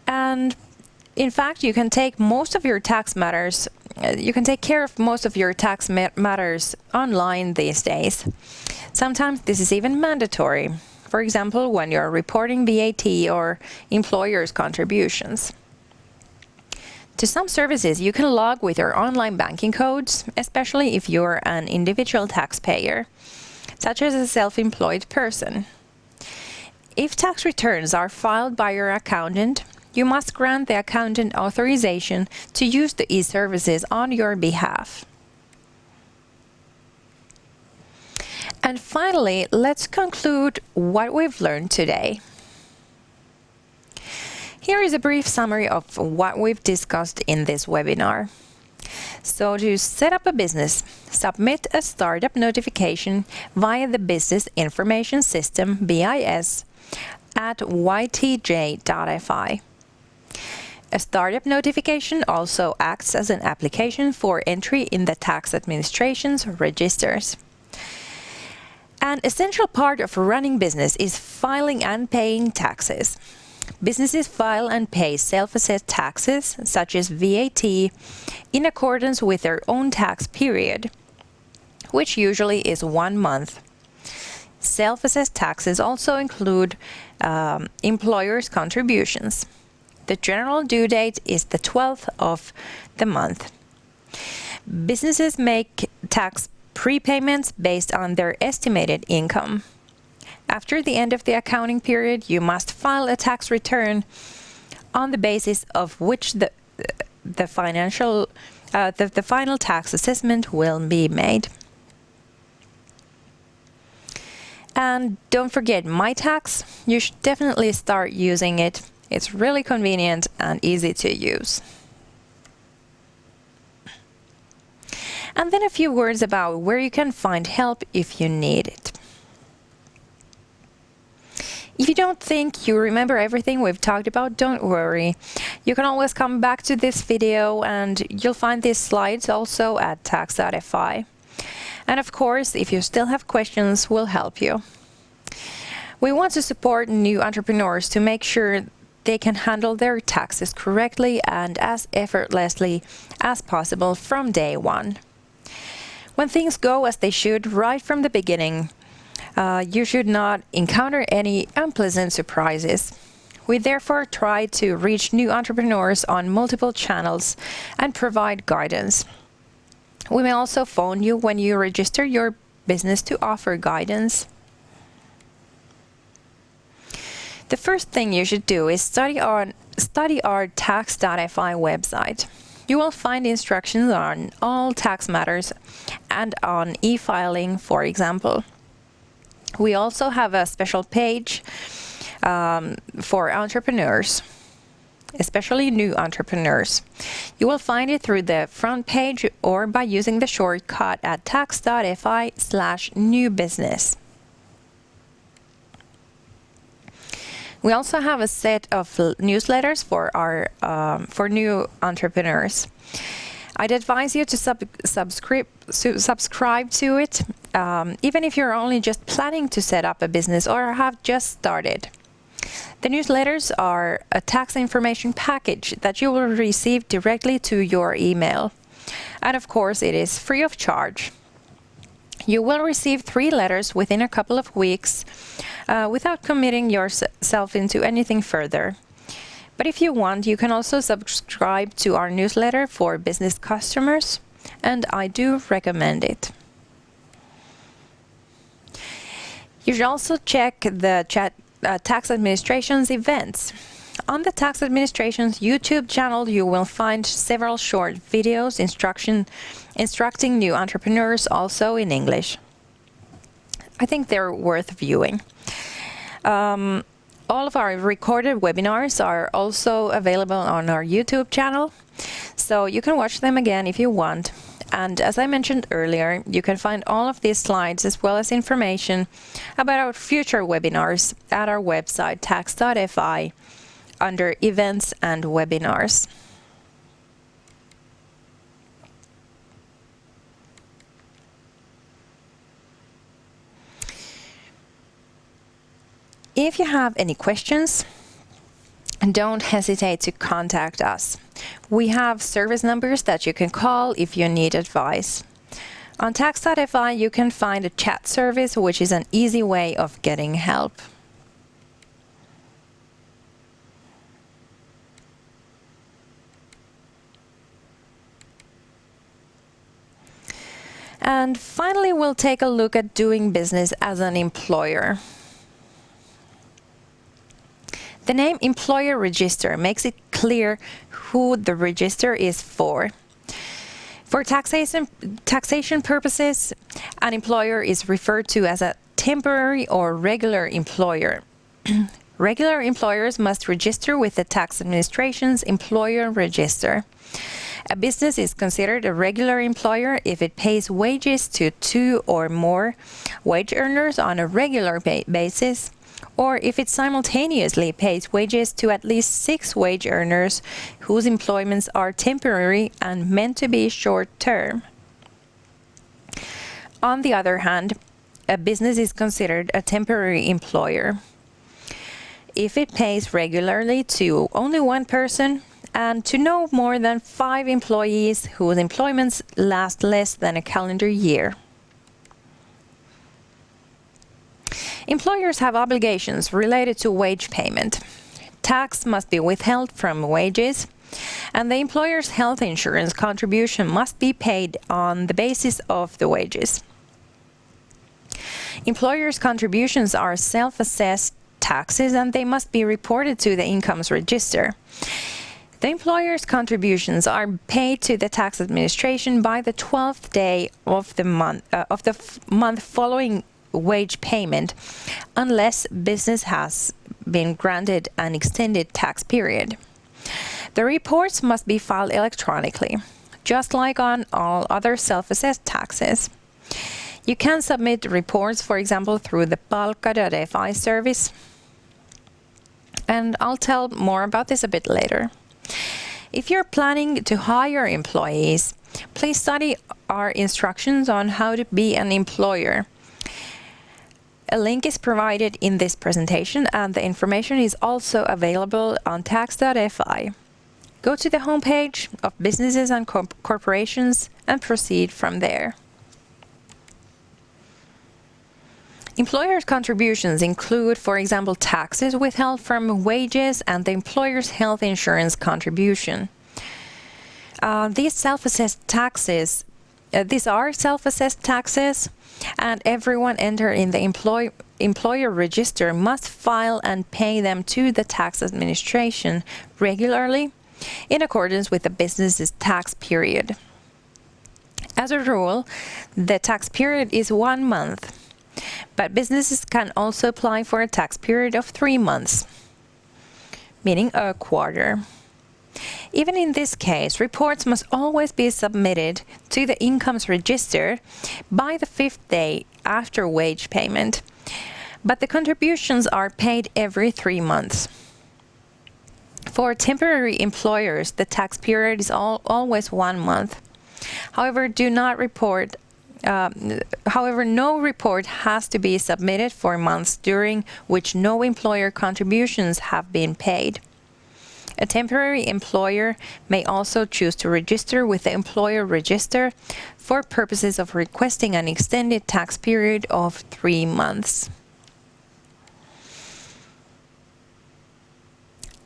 And in fact, you can take most of your tax matters, you can take care of most of your tax matters online these days. Sometimes this is even mandatory. For example, when you're reporting VAT or employer's contributions. To some services, you can log with your online banking codes, especially if you're an individual taxpayer, such as a self-employed person. If tax returns are filed by your accountant, you must grant the accountant authorization to use the e-services on your behalf. And finally, let's conclude what we've learned today. Here is a brief summary of what we've discussed in this webinar. So to set up a business, submit a startup notification via the Business Information System, BIS, at ytj.fi. A startup notification also acts as an application for entry in the tax administration's registers. An essential part of running business is filing and paying taxes. Businesses file and pay self-assessed taxes, such as VAT, in accordance with their own tax period, which usually is 1 month. Self-assessed taxes also include employers' contributions. The general due date is the 12th of the month. Businesses make tax prepayments based on their estimated income. After the end of the accounting period, you must file a tax return on the basis of which the final tax assessment will be made. And don't forget My Tax. You should definitely start using it. It's really convenient and easy to use. And then a few words about where you can find help if you need it. If you don't think you remember everything we've talked about, don't worry. You can always come back to this video and you'll find these slides also at tax.fi. And of course, if you still have questions, we'll help you. We want to support new entrepreneurs to make sure they can handle their taxes correctly and as effortlessly as possible from day one. When things go as they should right from the beginning, you should not encounter any unpleasant surprises. We therefore try to reach new entrepreneurs on multiple channels and provide guidance. We may also phone you when you register your business to offer guidance. The first thing you should do is study our tax.fi website. You will find instructions on all tax matters and on e-filing, for example. We also have a special page for entrepreneurs, especially new entrepreneurs. You will find it through the front page or by using the shortcut at tax.fi/new business. We also have a set of newsletters for our for new entrepreneurs. I'd advise you to subscribe to it, even if you're only just planning to set up a business or have just started. The newsletters are a tax information package that you will receive directly to your email. And of course, it is free of charge. You will receive 3 letters within a couple of weeks without committing yourself into anything further. But if you want, you can also subscribe to our newsletter for business customers, and I do recommend it. You should also check the tax administration's events. On the tax administration's YouTube channel, you will find several short videos instructing new entrepreneurs, also in English. I think they're worth viewing. All of our recorded webinars are also available on our YouTube channel, so you can watch them again if you want. And as I mentioned earlier, you can find all of these slides as well as information about our future webinars at our website tax.fi under Events and Webinars. If you have any questions, don't hesitate to contact us. We have service numbers that you can call if you need advice. On tax.fi, you can find a chat service, which is an easy way of getting help. And finally, we'll take a look at doing business as an employer. The name Employer Register makes it clear who the register is for. For taxation purposes, an employer is referred to as a temporary or regular employer. Regular employers must register with the tax administration's employer register. A business is considered a regular employer if it pays wages to 2 or more wage earners on a regular basis, or if it simultaneously pays wages to at least 6 wage earners whose employments are temporary and meant to be short-term. On the other hand, a business is considered a temporary employer if it pays regularly to only 1 person and to no more than 5 employees whose employments last less than a calendar year. Employers have obligations related to wage payment. Tax must be withheld from wages, and the employer's health insurance contribution must be paid on the basis of the wages. Employers' contributions are self-assessed taxes, and they must be reported to the incomes register. The employer's contributions are paid to the tax administration by the 12th day of the month following wage payment, unless business has been granted an extended tax period. The reports must be filed electronically, just like on all other self-assessed taxes. You can submit reports, for example, through the Palkka.fi service, and I'll tell more about this a bit later. If you're planning to hire employees, please study our instructions on how to be an employer. A link is provided in this presentation, and the information is also available on tax.fi. Go to the homepage of Businesses and Corporations and proceed from there. Employers' contributions include, for example, taxes withheld from wages and the employer's health insurance contribution. These are self-assessed taxes, and everyone entered in the employer register must file and pay them to the tax administration regularly in accordance with the business's tax period. As a rule, the tax period is 1 month, but businesses can also apply for a tax period of 3 months, meaning a quarter. Even in this case, reports must always be submitted to the incomes register by the 5th day after wage payment. but the contributions are paid every 3 months. For temporary employers, the tax period is always 1 month. However, no report has to be submitted for months during which no employer contributions have been paid. A temporary employer may also choose to register with the employer register for purposes of requesting an extended tax period of 3 months.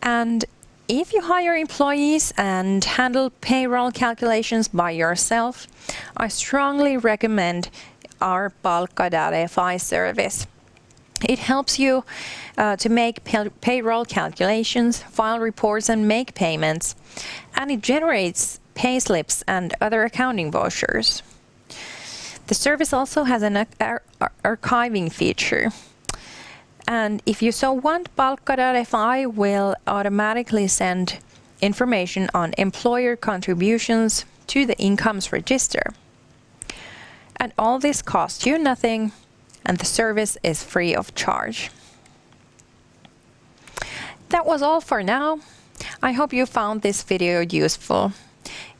And if you hire employees and handle payroll calculations by yourself, I strongly recommend our Palkka.fi service. It helps you to make payroll calculations, file reports, and make payments, and it generates payslips and other accounting vouchers. The service also has an archiving feature. And if you so want, Palkka.fi will automatically send information on employer contributions to the incomes register. And all this costs you nothing, and the service is free of charge. That was all for now. I hope you found this video useful.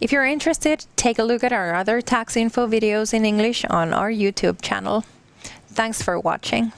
If you're interested, take a look at our other tax info videos in English on our YouTube channel. Thanks for watching.